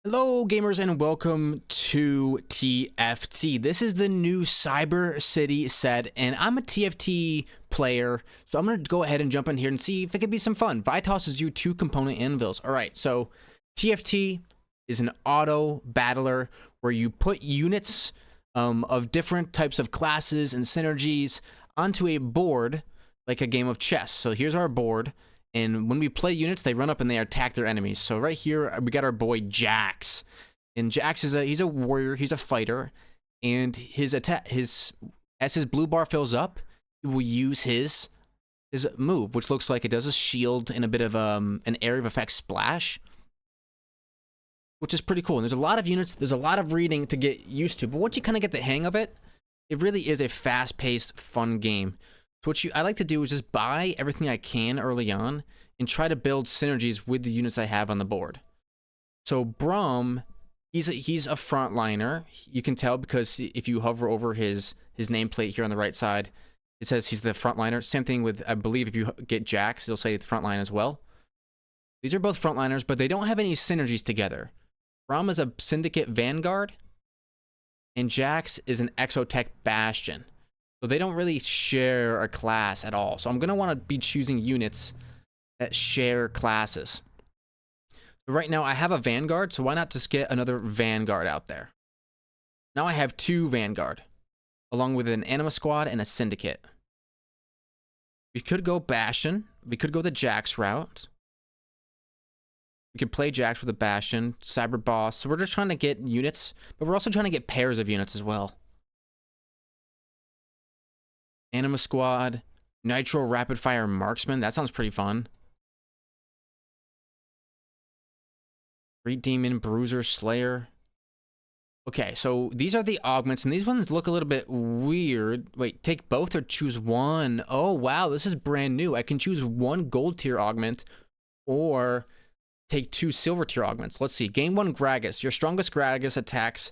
Hello gamers and welcome to TFT. This is the new Cyber City set and I'm a TFT player, so I'm going to go ahead and jump in here and see if it could be some fun. Vi tosses you 2 component anvils. Alright, so TFT is an auto battler where you put units of different types of classes and synergies onto a board like a game of chess. So here's our board. And when we play units, they run up and they attack their enemies. So right here, we got our boy Jax. And Jax he's a warrior, he's a fighter. And as his blue bar fills up, he will use his move, which looks like it does a shield and a bit of an area of effect splash, which is pretty cool. And there's a lot of units, there's a lot of reading to get used to. But once you kind of get the hang of it, it really is a fast-paced, fun game. So what I like to do is just buy everything I can early on and try to build synergies with the units I have on the board. So Braum, he's a frontliner. You can tell because if you hover over his nameplate here on the right side, it says he's the frontliner. Same thing with, I believe, if you get Jax, it'll say the frontline as well. These are both frontliners, but they don't have any synergies together. Braum is a Syndicate Vanguard, and Jax is an Exotech Bastion. So they don't really share a class at all. So I'm going to want to be choosing units that share classes. So right now I have a Vanguard, so why not just get another Vanguard out there? Now I have 2 Vanguard, along with an Anima Squad and a Syndicate. We could go Bastion. We could go the Jax route. We could play Jax with a Bastion, Cyber Boss. So we're just trying to get units, but we're also trying to get pairs of units as well. Anima Squad, Nitro Rapid Fire Marksman. That sounds pretty fun. Great Demon, Bruiser, Slayer. Okay, so these are the augments, and these ones look a little bit weird. Wait, take both or choose one? Oh, wow, this is brand new. I can choose 1 gold tier augment or take 2 silver tier augments. Let's see. Game 1 Gragas. Your strongest Gragas attacks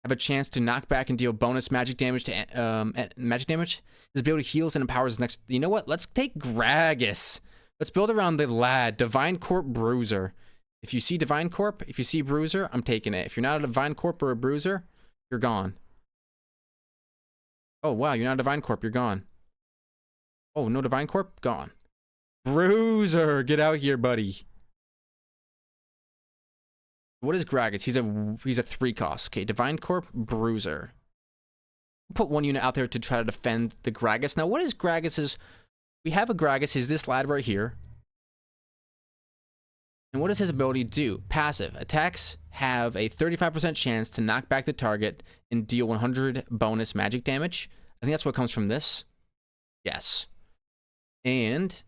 have a chance to knock back and deal bonus magic damage to magic damage. His ability heals and empowers his next. You know what? Let's take Gragas. Let's build around the lad. Divine Corp Bruiser. If you see Divine Corp, if you see Bruiser, I'm taking it. If you're not a Divine Corp or a Bruiser, you're gone. Oh wow, you're not a Divine Corp, you're gone. Oh, no Divine Corp? Gone. Bruiser, get out here, buddy. What is Gragas? He's a 3 cost. Okay, Divine Corp, Bruiser. Put 1 unit out there to try to defend the Gragas. Now, what is Gragas's? We have a Gragas. Is this lad right here? And what does his ability do? Passive. Attacks have a 35% chance to knock back the target and deal 100 bonus magic damage. I think that's what comes from this. Yes. And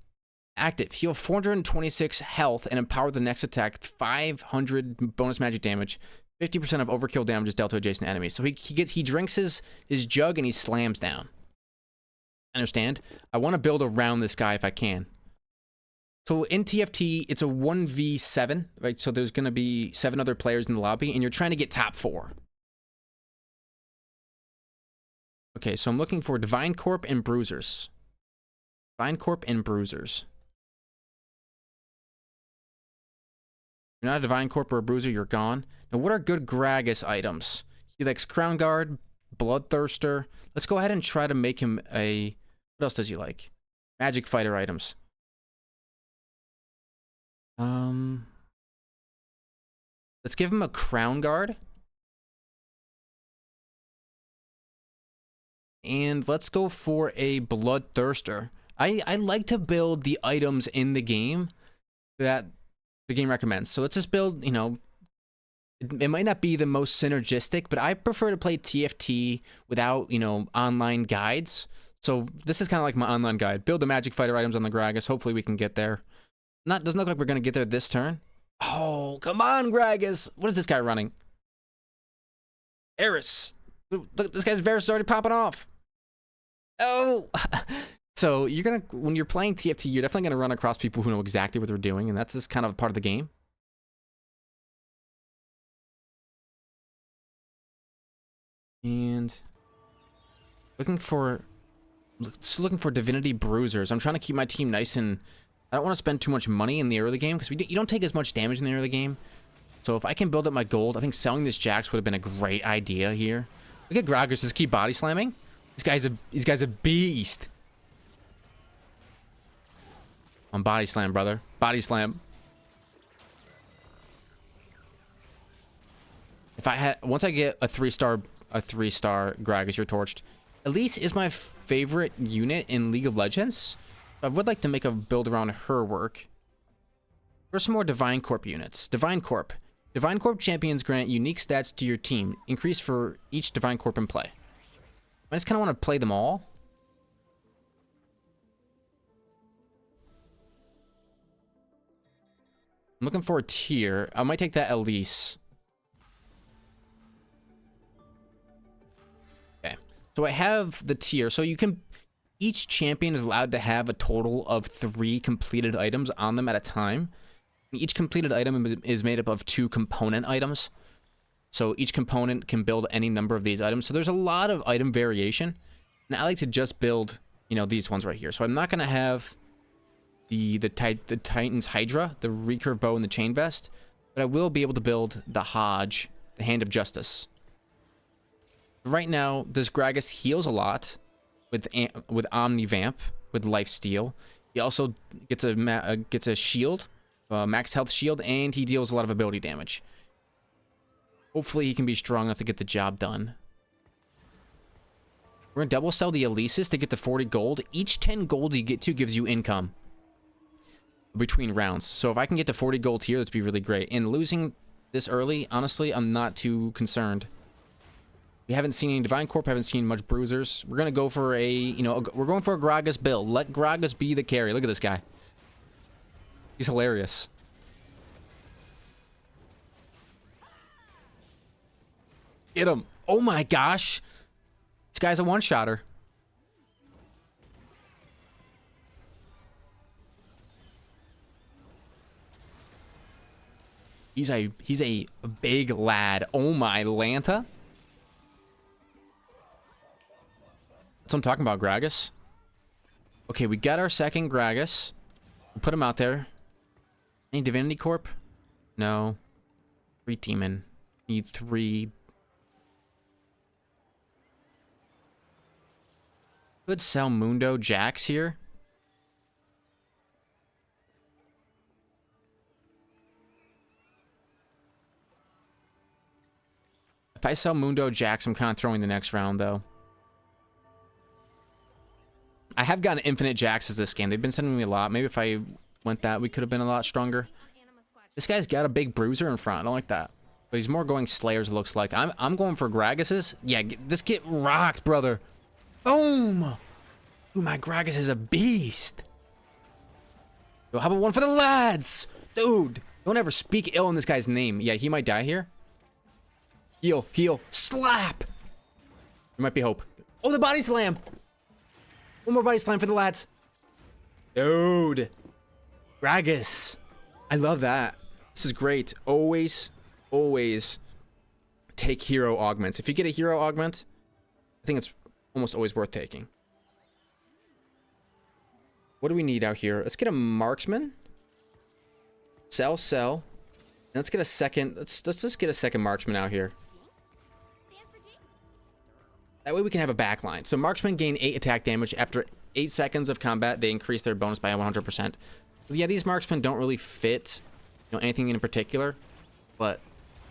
active. Heal 426 health and empower the next attack 500 bonus magic damage. 50% of overkill damage is dealt to adjacent enemies. So he drinks his jug and he slams down. Understand? I want to build around this guy if I can. So in TFT, it's a 1v7, right? So there's going to be 7 other players in the lobby, and you're trying to get top 4. Okay, so I'm looking for Divine Corp and Bruisers. Divine Corp and Bruisers. You're not a Divine Corp or a Bruiser, you're gone. Now, what are good Gragas items? He likes Crown Guard, Bloodthirster. Let's go ahead and try to make him a... What else does he like? Magic Fighter items. Let's give him a Crown Guard. And let's go for a Bloodthirster. I like to build the items in the game that the game recommends. So let's just build, you know, it might not be the most synergistic, but I prefer to play TFT without, you know, online guides. So this is kind of like my online guide. Build the Magic Fighter items on the Gragas. Hopefully we can get there. Doesn't look like we're going to get there this turn. Oh, come on, Gragas. What is this guy running? Eris. Look, this guy's Varus is already popping off. Oh. So you're going to, when you're playing TFT, you're definitely going to run across people who know exactly what they're doing, and that's just kind of part of the game. And looking for Divinity Bruisers. I'm trying to keep my team nice and I don't want to spend too much money in the early game because you don't take as much damage in the early game. So if I can build up my gold, I think selling this Jax would have been a great idea here. Look at Gragas just keep body slamming. This guy's a beast. On body slam, brother. Body slam. If I had, once I get a 3-star Gragas, you're torched. Elise is my favorite unit in League of Legends. I would like to make a build around her work. Here's some more Divine Corp units. Divine Corp. Divine Corp champions grant unique stats to your team. Increase for each Divine Corp in play. I just kind of want to play them all. I'm looking for a tier. I might take that Elise. Okay. So I have the tier. So you can... Each champion is allowed to have a total of 3 completed items on them at a time. Each completed item is made up of 2 component items. So each component can build any number of these items. So there's a lot of item variation. And I like to just build, you know, these ones right here. So I'm not going to have the Titan's Hydra, the recurve bow, and the chain vest. But I will be able to build the Hodge, the Hand of Justice. Right now, this Gragas heals a lot with Omni Vamp, with Life Steal. He also gets a shield. Max health shield, and he deals a lot of ability damage. Hopefully he can be strong enough to get the job done. We're gonna double sell the Elises to get to 40 gold. Each 10 gold you get to gives you income between rounds. So if I can get to 40 gold here, that'd be really great. And losing this early, honestly, I'm not too concerned. We haven't seen any Divine Corp, haven't seen much Bruisers. We're gonna go for we're going for a Gragas build. Let Gragas be the carry. Look at this guy. He's hilarious. Get him. Oh my gosh. This guy's a one-shotter. He's a big lad. Oh my Lanta. That's what I'm talking about, Gragas. Okay, we got our second Gragas. We'll put him out there. Any Divinity Corp? No. 3 Demon. Need 3. Could sell Mundo Jax here. If I sell Mundo Jax, I'm kind of throwing the next round, though. I have gotten infinite Jaxes this game. They've been sending me a lot. Maybe if I went that, we could have been a lot stronger. This guy's got a big bruiser in front. I don't like that. But he's more going Slayers, it looks like. I'm going for Gragas's. Yeah, this get rocked, brother. Boom! Ooh, my Gragas is a beast. Yo, how about one for the lads? Dude, don't ever speak ill in this guy's name. Yeah, he might die here. Heal, heal, slap! There might be hope. Oh, the body slam! One more body slam for the lads. Dude. Gragas. I love that. This is great. Always take hero augments. If you get a hero augment, I think it's almost always worth taking. What do we need out here? Let's get a marksman. Sell. And let's get a second. Let's just get a second marksman out here. That way we can have a backline. So marksmen gain 8 attack damage. After 8 seconds of combat, they increase their bonus by 100%. So yeah, these marksmen don't really fit, anything in particular, but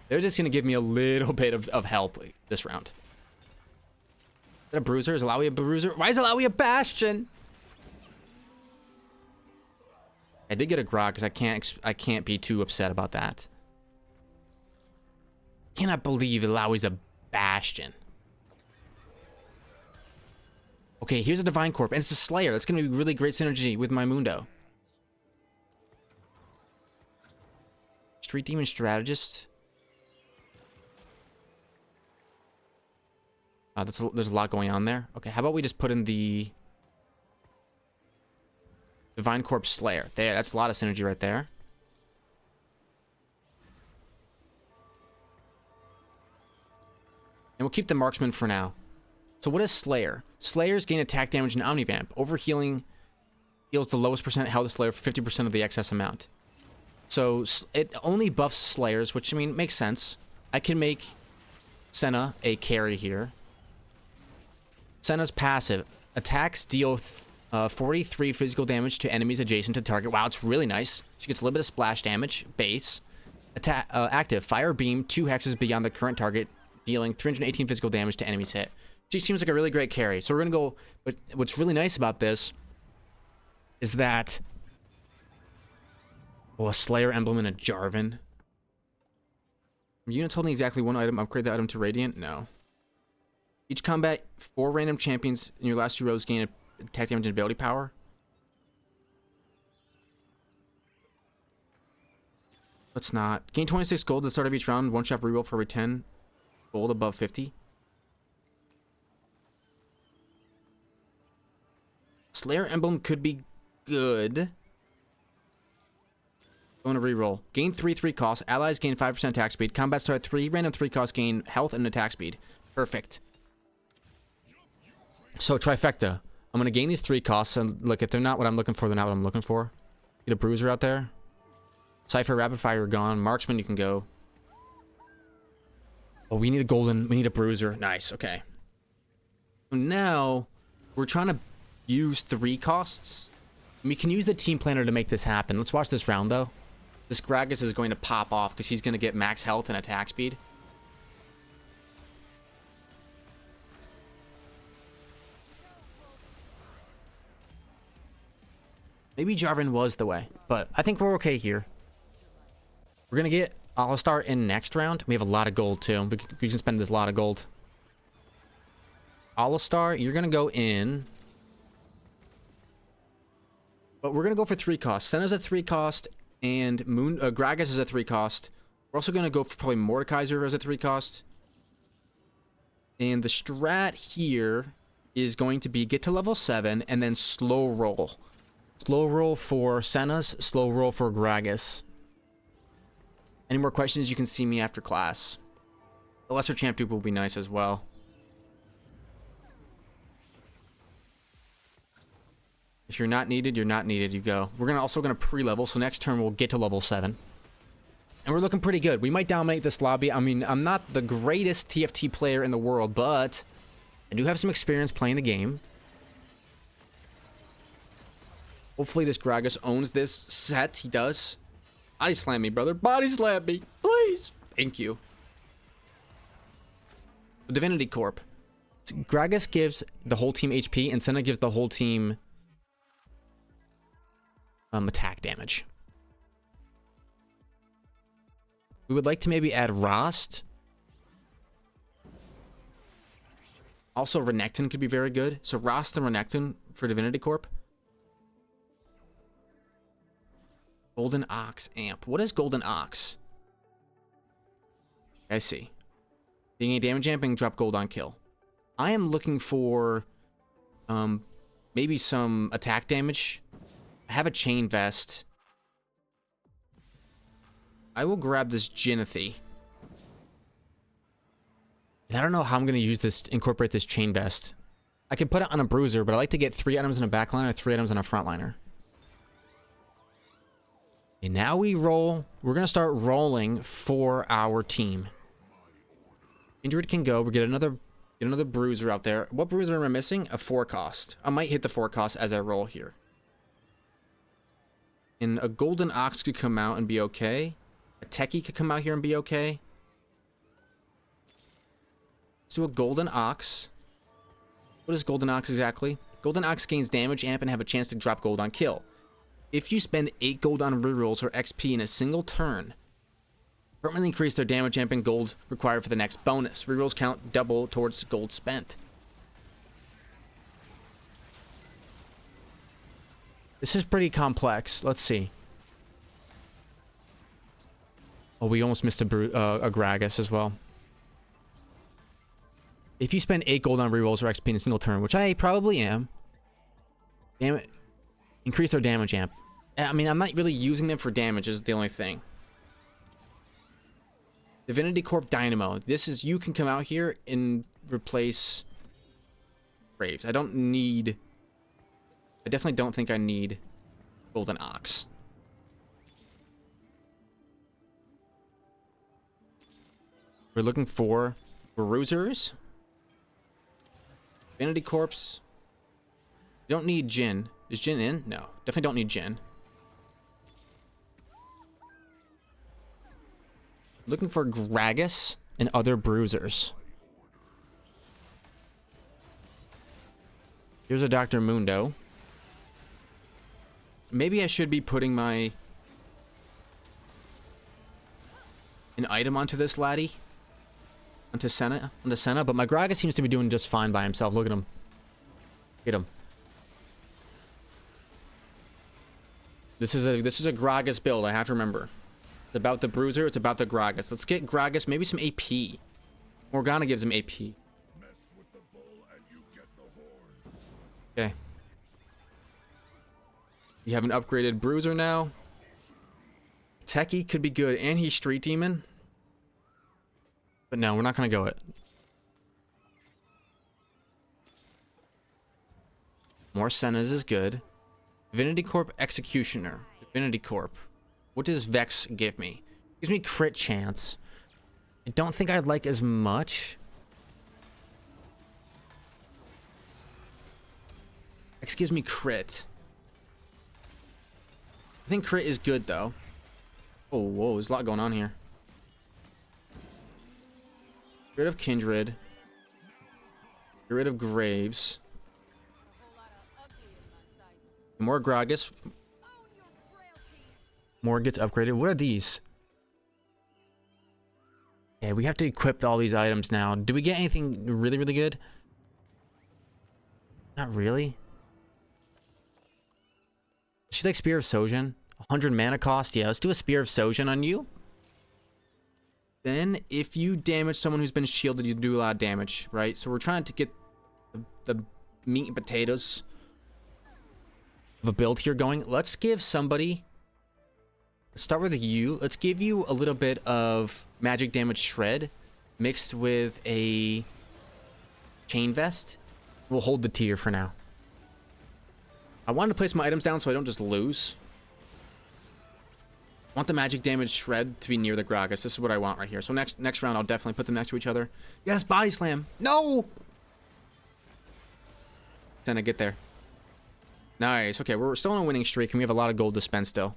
they're just gonna give me a little bit of help this round. Is that a bruiser? Is Alawi a bruiser? Why is Alawi a bastion? I did get a grog because I can't be too upset about that. Cannot believe Alawi's a bastion. Okay, here's a Divine Corp, and it's a Slayer. That's going to be really great synergy with my Mundo. Street Demon Strategist. There's a lot going on there. Okay, how about we just put in the Divine Corp Slayer. There, that's a lot of synergy right there. And we'll keep the Marksman for now. So what is Slayer? Slayers gain attack damage and Omnivamp. Overhealing heals the lowest percent health Slayer for 50% of the excess amount. So it only buffs Slayers, which, I mean, makes sense. I can make Senna a carry here. Senna's passive. Attacks deal 43 physical damage to enemies adjacent to the target. Wow, it's really nice. She gets a little bit of splash damage. Base. Active. Fire Beam, 2 hexes beyond the current target, dealing 318 physical damage to enemies hit. She seems like a really great carry. So we're going to go... But what's really nice about this is that... Oh, a Slayer Emblem and a Jarvan. Units holding exactly one item, upgrade the item to Radiant? No. Each combat, 4 random champions in your last 2 rows gain attack damage and ability power. Let's not. Gain 26 gold at the start of each round, 1-shot reroll for every 10 gold above 50. Slayer Emblem could be good. Going to reroll. Gain 3 cost. Allies gain 5% attack speed. Combat start 3 random 3 cost gain health and attack speed. Perfect. So trifecta. I'm gonna gain these 3 costs, and look, if they're not what I'm looking for, they're not what I'm looking for. Get a bruiser out there. Cypher, rapid fire are gone. Marksman, you can go. Oh, we need a bruiser. Nice, okay. Now we're trying to use 3 costs. We can use the team planner to make this happen. Let's watch this round though. This Gragas is going to pop off because he's going to get max health and attack speed. Maybe Jarvan was the way, but I think we're okay here. We're going to get All-Star in next round. We have a lot of gold too. We can spend this lot of gold. All-Star, you're going to go in. But we're going to go for 3 costs. Senna's a 3 cost, and Gragas is a 3 cost. We're also going to go for probably Mordekaiser as a 3 cost. And the strat here is going to be get to level 7 and then slow roll. Slow roll for Senna's, slow roll for Gragas. Any more questions, you can see me after class. The lesser champ dupe will be nice as well. If you're not needed, you're not needed. You go. We're also gonna pre-level, so next turn we'll get to level 7. And we're looking pretty good. We might dominate this lobby. I mean, I'm not the greatest TFT player in the world, but I do have some experience playing the game. Hopefully this Gragas owns this set. He does. Body slam me, brother. Body slam me. Please. Thank you. The Divinity Corp. Gragas gives the whole team HP, and Senna gives the whole team attack damage. We would like to maybe add Rost. Also, Renekton could be very good. So Rost and Renekton for Divinity Corp. Golden Ox Amp. What is Golden Ox? I see. Being a damage amp and drop gold on kill. I am looking for maybe some attack damage. I have a chain vest. I will grab this Jinathy. And I don't know how I'm going to use this, incorporate this chain vest. I could put it on a bruiser, but I like to get 3 items in a backliner, 3 items in a frontliner. And now we roll. We're going to start rolling for our team. Kindred can go. We get another bruiser out there. What bruiser am I missing? A 4 cost. I might hit the 4 cost as I roll here. And a Golden Ox could come out and be okay. A Techie could come out here and be okay. Let's do a Golden Ox. What is Golden Ox exactly? Golden Ox gains damage amp and have a chance to drop gold on kill. If you spend 8 gold on rerolls or XP in a single turn, permanently increase their damage amp and gold required for the next bonus. Rerolls count double towards gold spent. This is pretty complex. Let's see. Oh, we almost missed a Gragas as well. If you spend 8 gold on rerolls or XP in a single turn, which I probably am, damn it, increase their damage amp. I mean, I'm not really using them for damage, is the only thing. Divinity Corp Dynamo. This is, you can come out here and replace Graves. I definitely don't think I need Golden Ox. We're looking for Bruisers. Vanity Corpse. You don't need Jin. Is Jin in? No. Definitely don't need Jin. Looking for Gragas and other Bruisers. Here's a Dr. Mundo. Maybe I should be putting an item onto this laddie. Onto Senna, but my Gragas seems to be doing just fine by himself. Look at him. Get him. This is a Gragas build, I have to remember. It's about the Bruiser, it's about the Gragas. Let's get Gragas, maybe some AP. Morgana gives him AP. Okay. You have an upgraded Bruiser now. Techie could be good, and he's Street Demon. But no, we're not gonna go it. More Sennas is good. Divinity Corp Executioner. Divinity Corp. What does Vex give me? Gives me crit chance. I don't think I'd like as much. Vex gives me crit. I think crit is good though. Oh, whoa, there's a lot going on here. Get rid of Kindred. Get rid of Graves. More Gragas. More gets upgraded. What are these? Yeah, we have to equip all these items now. Do we get anything really, really good? Not really. She like Spear of Sojin. 100 mana cost. Yeah, let's do a Spear of Sojin on you. Then, if you damage someone who's been shielded, you do a lot of damage, right? So we're trying to get the meat and potatoes of a build here going. Let's give somebody... Let's start with you. Let's give you a little bit of magic damage shred mixed with a chain vest. We'll hold the tier for now. I wanted to place my items down so I don't just lose. I want the magic damage shred to be near the Gragas. This is what I want right here. So next round, I'll definitely put them next to each other. Yes, body slam. No! Then I get there. Nice. Okay, we're still on a winning streak, and we have a lot of gold to spend still.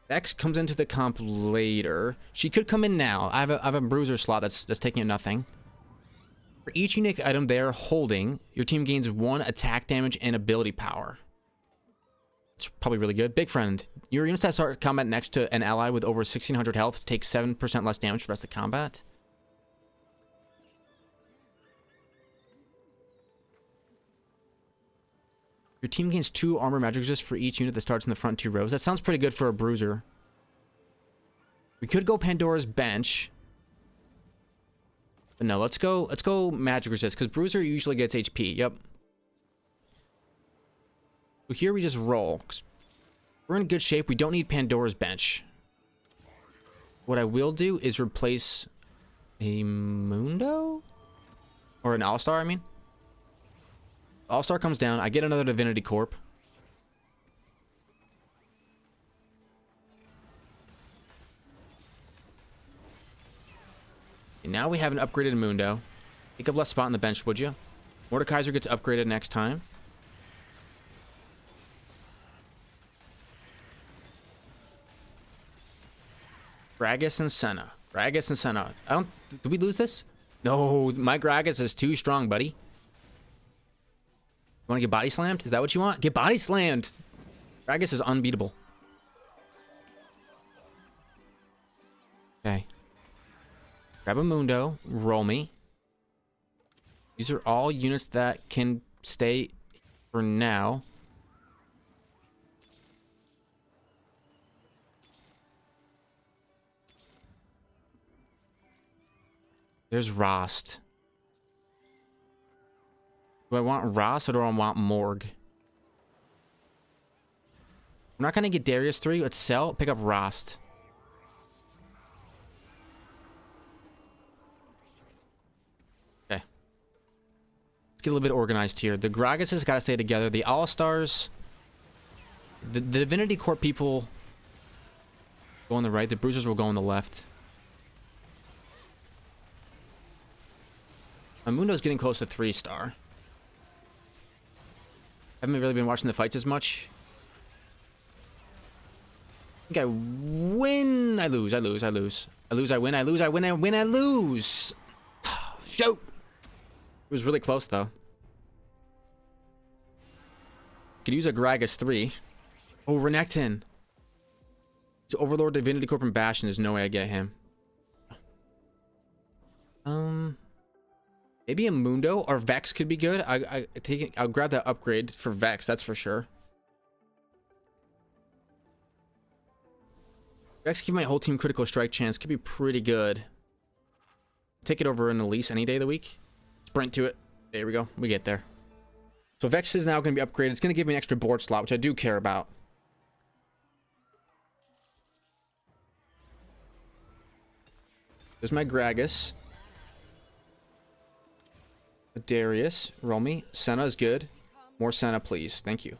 X comes into the comp later. She could come in now. I have a bruiser slot that's taking a nothing. For each unique item they're holding, your team gains 1 attack damage and ability power. It's probably really good. Big Friend. Your units that start combat next to an ally with over 1600 health take 7% less damage for the rest of combat. Your team gains 2 armor magic resist for each unit that starts in the front 2 rows. That sounds pretty good for a bruiser. We could go Pandora's Bench. But no, let's go magic resist, because bruiser usually gets HP. Yep. So here we just roll. We're in good shape. We don't need Pandora's Bench. What I will do is replace a Mundo? Or an All-Star, I mean. All-Star comes down. I get another Divinity Corp. And now we have an upgraded Mundo. Take up less spot on the bench, would you? Mordekaiser gets upgraded next time. Gragas and Senna. Gragas and Senna. Did we lose this? No, my Gragas is too strong, buddy. You want to get body slammed? Is that what you want? Get body slammed! Gragas is unbeatable. Okay. Grab a Mundo. Roll me. These are all units that can stay for now. There's Rost. Do I want Ross or do I want Morg? I'm not going to get Darius 3. Let's sell. Pick up Rost. Okay. Let's get a little bit organized here. The Gragas has got to stay together. The All-Stars. The Divinity Corp people go on the right. The Bruisers will go on the left. My Mundo's getting close to 3-star. Haven't really been watching the fights as much. I think I win. I lose. I lose. I lose. I lose. I win. I lose. I win. I win. I lose. Shoot. It was really close though. Could use a Gragas 3. Oh, Renekton. It's Overlord, Divinity Corp, and Bastion. There's no way I get him. Maybe a Mundo or Vex could be good. I'll grab that upgrade for Vex. That's for sure. Vex give my whole team critical strike chance. Could be pretty good. Take it over an Elise any day of the week. Sprint to it. There we go. We get there. So Vex is now going to be upgraded. It's going to give me an extra board slot, which I do care about. There's my Gragas. Darius, roll me. Senna is good. More Senna, please. Thank you.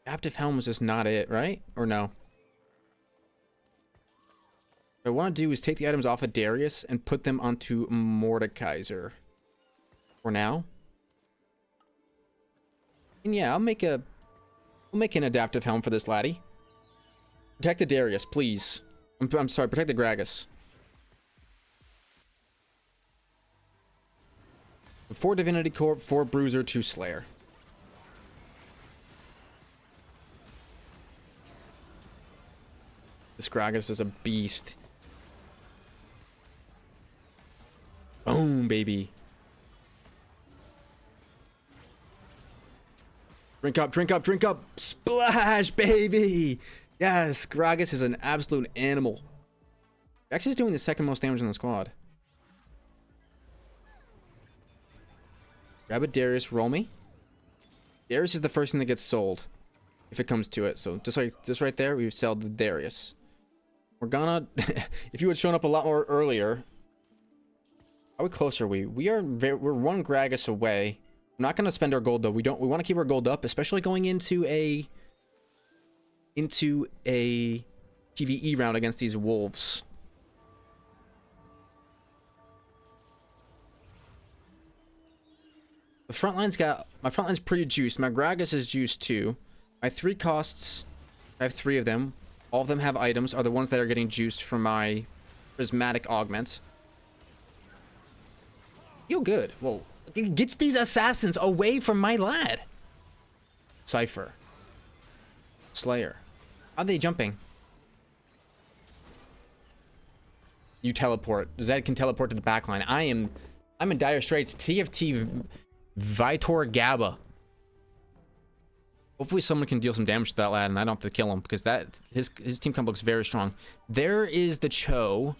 Adaptive Helm was just not it, right? Or no? What I want to do is take the items off of Darius and put them onto Mordekaiser. For now. And yeah, I'll make an Adaptive Helm for this laddie. Protect the Darius, please. I'm sorry, protect the Gragas. 4 Divinity Corp, 4 Bruiser, 2 Slayer. This Gragas is a beast. Boom, baby. Drink up, drink up, drink up. Splash, baby. Yes, Gragas is an absolute animal. Vex is doing the second most damage in the squad. Grab a Darius, roll me. Darius is the first thing that gets sold. If it comes to it. So just right there, we sell the Darius. Morgana, if you had shown up a lot more earlier. How close are we? We're 1 Gragas away. We're not gonna spend our gold though. We want to keep our gold up, especially going into a PvE round against these wolves. The front line's my front line's pretty juiced. My Gragas is juiced too. My 3 costs, I have 3 of them. All of them have items, are the ones that are getting juiced from my prismatic augment. Feel good. Whoa. Get these assassins away from my lad. Cypher. Slayer. How are they jumping? You teleport. Zed can teleport to the backline. I'm in dire straits. TFT Vitor Gabba. Hopefully someone can deal some damage to that lad and I don't have to kill him because his team comp looks very strong. There is the Cho.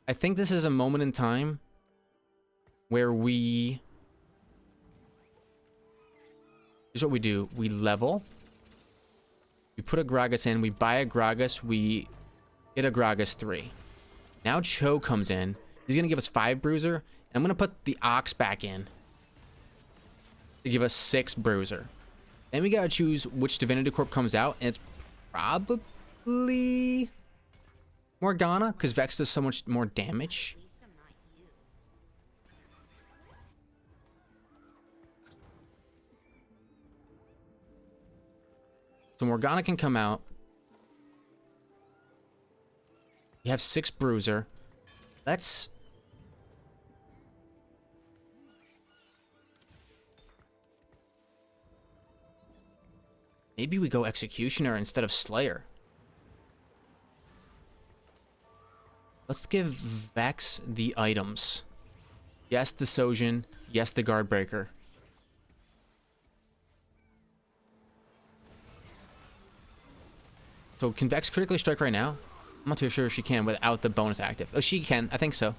I think this is a moment in time where here's what we do. We level. We put a Gragas in. We buy a Gragas. We get a Gragas 3. Now Cho comes in. He's going to give us 5 Bruiser. And I'm going to put the Ox back in to give us 6 Bruiser. Then we got to choose which Divinity Corp comes out. And it's probably Morgana because Vex does so much more damage. So Morgana can come out. We have 6 Bruiser. Let's... maybe we go Executioner instead of Slayer. Let's give Vex the items. Yes, the Sojin. Yes, the Guardbreaker. So can Vex critically strike right now? I'm not too sure if she can without the bonus active. Oh, she can. I think so.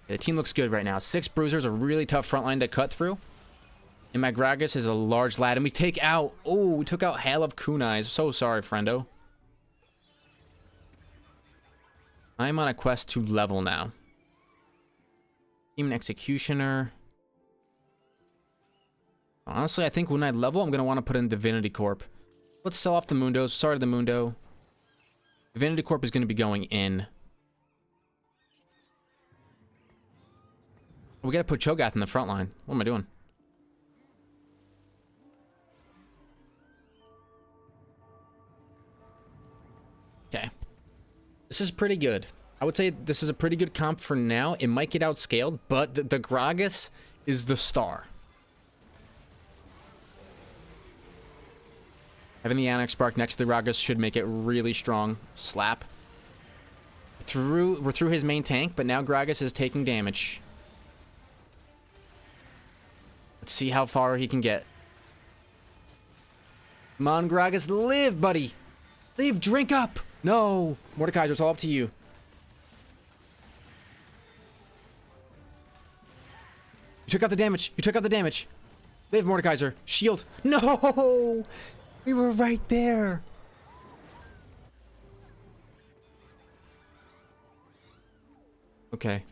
The team looks good right now. 6 Bruisers, a really tough front line to cut through. And my Gragas is a large lad. And we take out... oh, we took out Hail of Kunais. So sorry, friendo. I'm on a quest to level now. Team Executioner... honestly, I think when I level, I'm going to want to put in Divinity Corp. Let's sell off the Mundos. Sorry, the Mundo. Divinity Corp is going to be going in. We got to put Cho'Gath in the front line. What am I doing? Okay. This is pretty good. I would say this is a pretty good comp for now. It might get outscaled, but the Gragas is the star. Having the Annex Spark next to the Gragas should make it really strong. Slap. We're through his main tank, but now Gragas is taking damage. Let's see how far he can get. Come on, Gragas, live, buddy. Live, drink up. No. Mordekaiser, it's all up to you. You took out the damage. You took out the damage. Live, Mordekaiser. Shield. No. We were right there. Okay.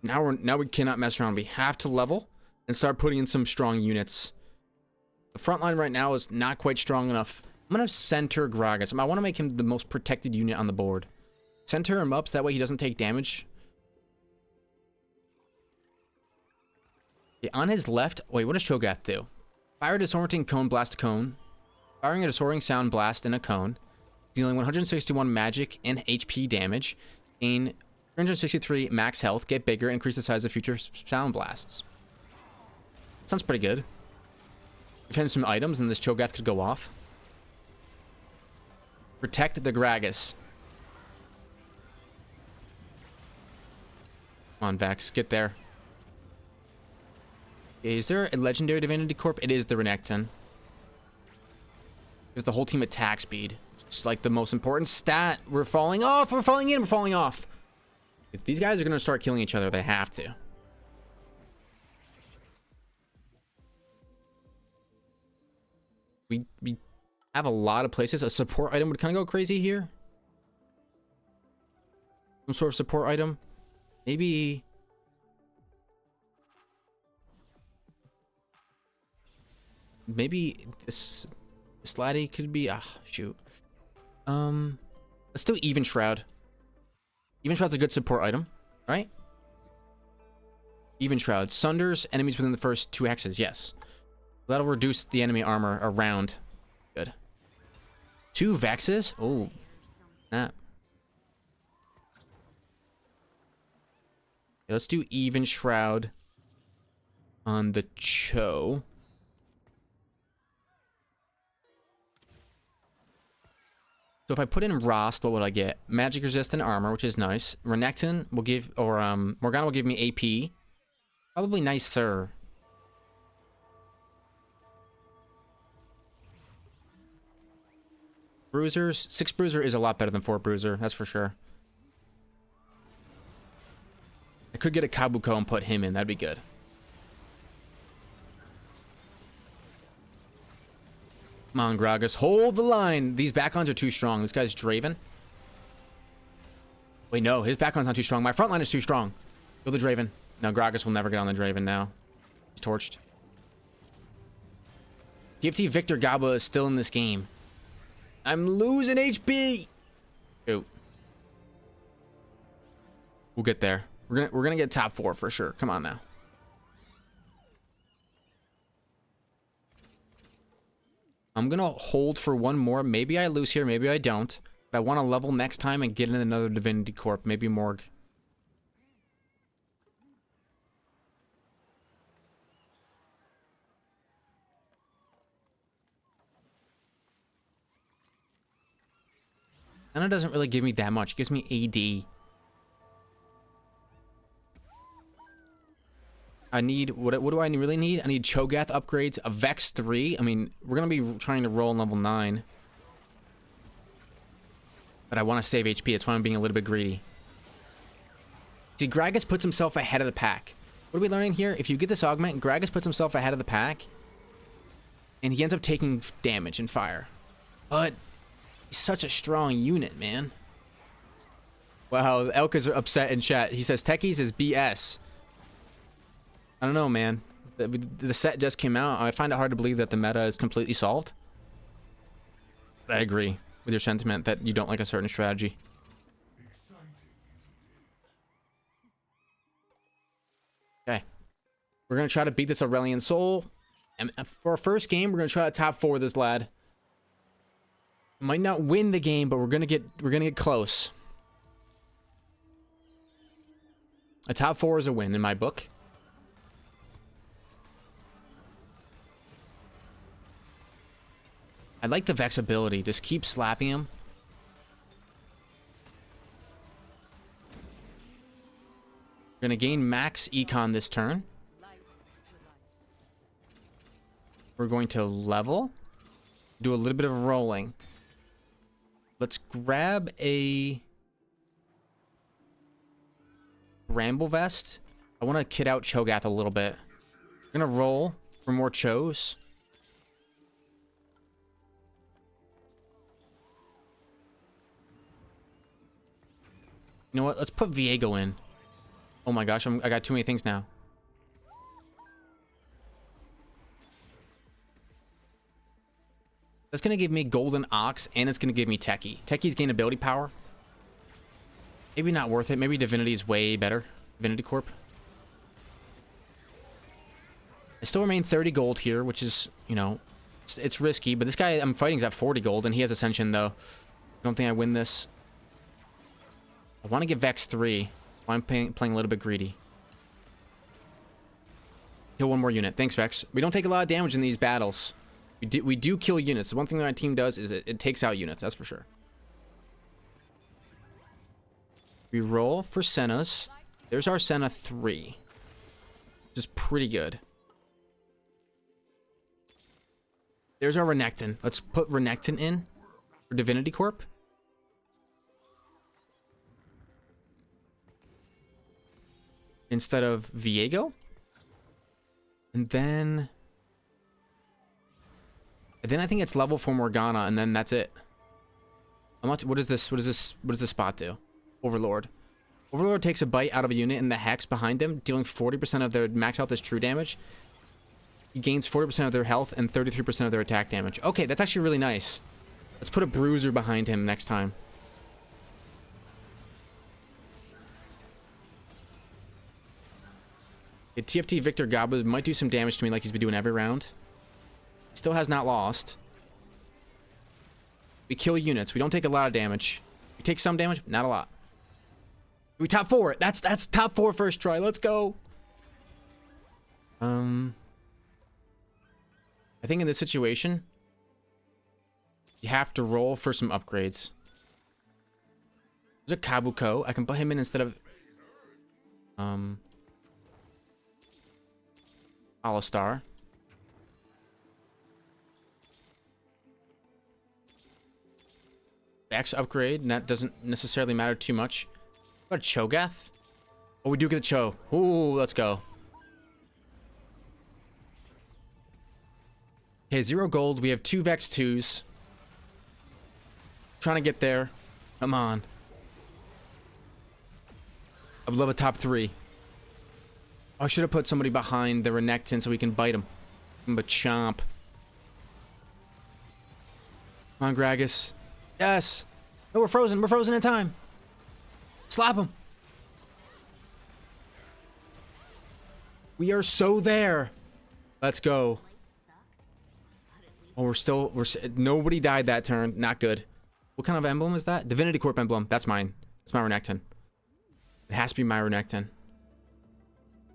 Now we cannot mess around. We have to level and start putting in some strong units. The front line right now is not quite strong enough. I'm gonna center Gragas. I want to make him the most protected unit on the board. Center him up so that way he doesn't take damage. Okay, on his left, wait, what does Cho'Gath do? Fire a disorienting cone, blast a cone. Firing a disorienting sound blast in a cone. Dealing 161 magic and HP damage. Gain 363 max health, get bigger, increase the size of future sound blasts. Sounds pretty good. Give him some items and this Cho'Gath could go off. Protect the Gragas. Come on, Vex, get there. Okay, is there a legendary Divinity Corp? It is the Renekton. Because the whole team attack speed. It's like the most important stat. We're falling off. We're falling in. We're falling off. If these guys are going to start killing each other, they have to. We have a lot of places. A support item would kind of go crazy here. Some sort of support item. Maybe... Maybe this laddie could be... Ah, shoot. Let's do Even Shroud. Even Shroud's a good support item, right? Even Shroud. Sunders enemies within the first 2 hexes, yes. That'll reduce the enemy armor around. Good. 2 Vexes? Oh. That. Okay, let's do Even Shroud on the Cho. So if I put in Rost, what would I get? Magic resistant armor, which is nice. Renekton will give, or Morgana will give me AP. Probably nicer. Bruisers, 6 Bruiser is a lot better than 4 Bruiser, that's for sure. I could get a Kabuko and put him in, that'd be good. Come on, Gragas. Hold the line. These backlines are too strong. This guy's Draven. Wait, no. His backline's not too strong. My front line is too strong. Kill the Draven. No, Gragas will never get on the Draven now. He's torched. TFT Victor Gaba is still in this game. I'm losing HP. Shoot. We'll get there. We're gonna get top 4 for sure. Come on now. I'm gonna hold for one more. Maybe I lose here, maybe I don't. But I want to level next time and get in another Divinity Corp. Maybe Morg. And it doesn't really give me that much. It gives me AD. I need, what do I really need? I need Cho'Gath upgrades, a Vex 3. I mean, we're going to be trying to roll in level 9. But I want to save HP. That's why I'm being a little bit greedy. See, Gragas puts himself ahead of the pack. What are we learning here? If you get this augment, Gragas puts himself ahead of the pack. And he ends up taking damage and fire. But he's such a strong unit, man. Wow, Elk is upset in chat. He says, Techies is BS. I don't know, man. The set just came out. I find it hard to believe that the meta is completely solved. I agree with your sentiment that you don't like a certain strategy. Okay. We're going to try to beat this Aurelian Soul. And for our first game, we're going to try to top 4 this lad. Might not win the game, but we're going to get close. A top 4 is a win in my book. I like the Vex ability. Just keep slapping him. We're going to gain max econ this turn. We're going to level. Do a little bit of rolling. Let's grab a Bramble Vest. I want to kid out Cho'Gath a little bit. We're going to roll for more Chos. You know what? Let's put Viego in. Oh my gosh, I got too many things now. That's going to give me Golden Ox, and it's going to give me Techie. Techie's gain ability power. Maybe not worth it. Maybe Divinity is way better. Divinity Corp. I still remain 30 gold here, which is, you know, it's risky. But this guy I'm fighting is at 40 gold, and he has Ascension, though. I don't think I win this. I want to get Vex 3, so I'm playing a little bit greedy. Kill one more unit. Thanks, Vex. We don't take a lot of damage in these battles. We do kill units. The one thing that my team does is it takes out units, that's for sure. We roll for Senna's. There's our Senna 3. Which is pretty good. There's our Renekton. Let's put Renekton in for Divinity Corp. Instead of Viego. And then I think it's level for Morgana, and then that's it. What does this spot do? Overlord. Overlord takes a bite out of a unit in the hex behind them, dealing 40% of their max health as true damage. He gains 40% of their health and 33% of their attack damage. Okay, that's actually really nice. Let's put a bruiser behind him next time. A TFT Victor Goblin might do some damage to me like he's been doing every round. Still has not lost. We kill units. We don't take a lot of damage. We take some damage, not a lot. We top 4. That's top 4 first try. Let's go. I think in this situation, you have to roll for some upgrades. There's a Kabuko. I can put him in instead of Alistar. X upgrade, and that doesn't necessarily matter too much. What, Cho'Gath? Oh, we do get the Cho. Ooh, let's go. Okay, 0 gold. We have 2 Vex 2s. Trying to get there. Come on. I would love a top 3. Oh, I should have put somebody behind the Renekton so we can bite him. But chomp. Come on, Gragas. Yes. No, we're frozen. We're frozen in time. Slap him. We are so there. Let's go. Oh, nobody died that turn. Not good. What kind of emblem is that? Divinity Corp emblem. That's mine. It's my Renekton. It has to be my Renekton.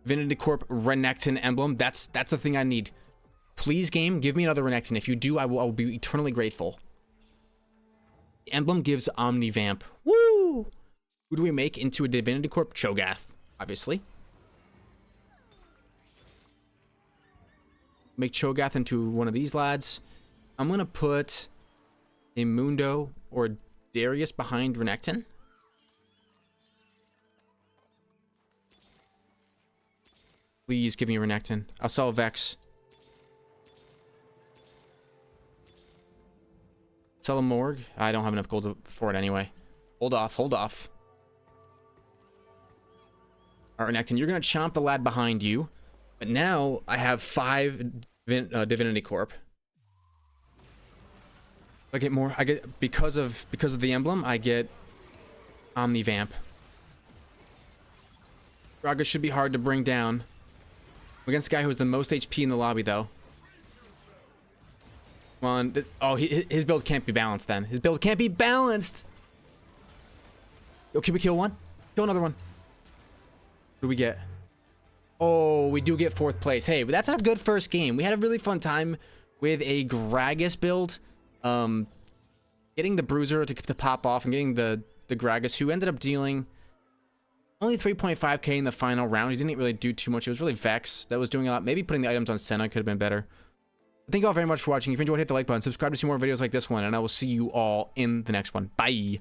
Divinity Corp Renekton emblem. That's the thing I need. Please, game, give me another Renekton. If you do, I will be eternally grateful. The emblem gives Omnivamp. Woo! Who do we make into a Divinity Corp? Cho'Gath, obviously. Make Cho'Gath into one of these lads. I'm gonna put a Mundo or Darius behind Renekton. Please give me Renekton. I'll sell Vex. Sell a Morg. I don't have enough gold for it anyway. Hold off, hold off. Alright, Renekton, you're gonna chomp the lad behind you. But now I have 5 Divinity Corp. I get more. I get because of the emblem. I get Omnivamp. Gragas should be hard to bring down against the guy who has the most HP in the lobby, though. Come on. Oh, his build can't be balanced then. His build can't be balanced. Okay, we kill one. Kill another one. What do we get? Oh, we do get 4th place. Hey, that's a good first game. We had a really fun time with a Gragas build. Getting the Bruiser to pop off and getting the Gragas, who ended up dealing only 3.5k in the final round. He didn't really do too much. It was really Vex that was doing a lot. Maybe putting the items on Senna could have been better. Thank you all very much for watching. If you enjoyed, hit the like button. Subscribe to see more videos like this one, and I will see you all in the next one. Bye.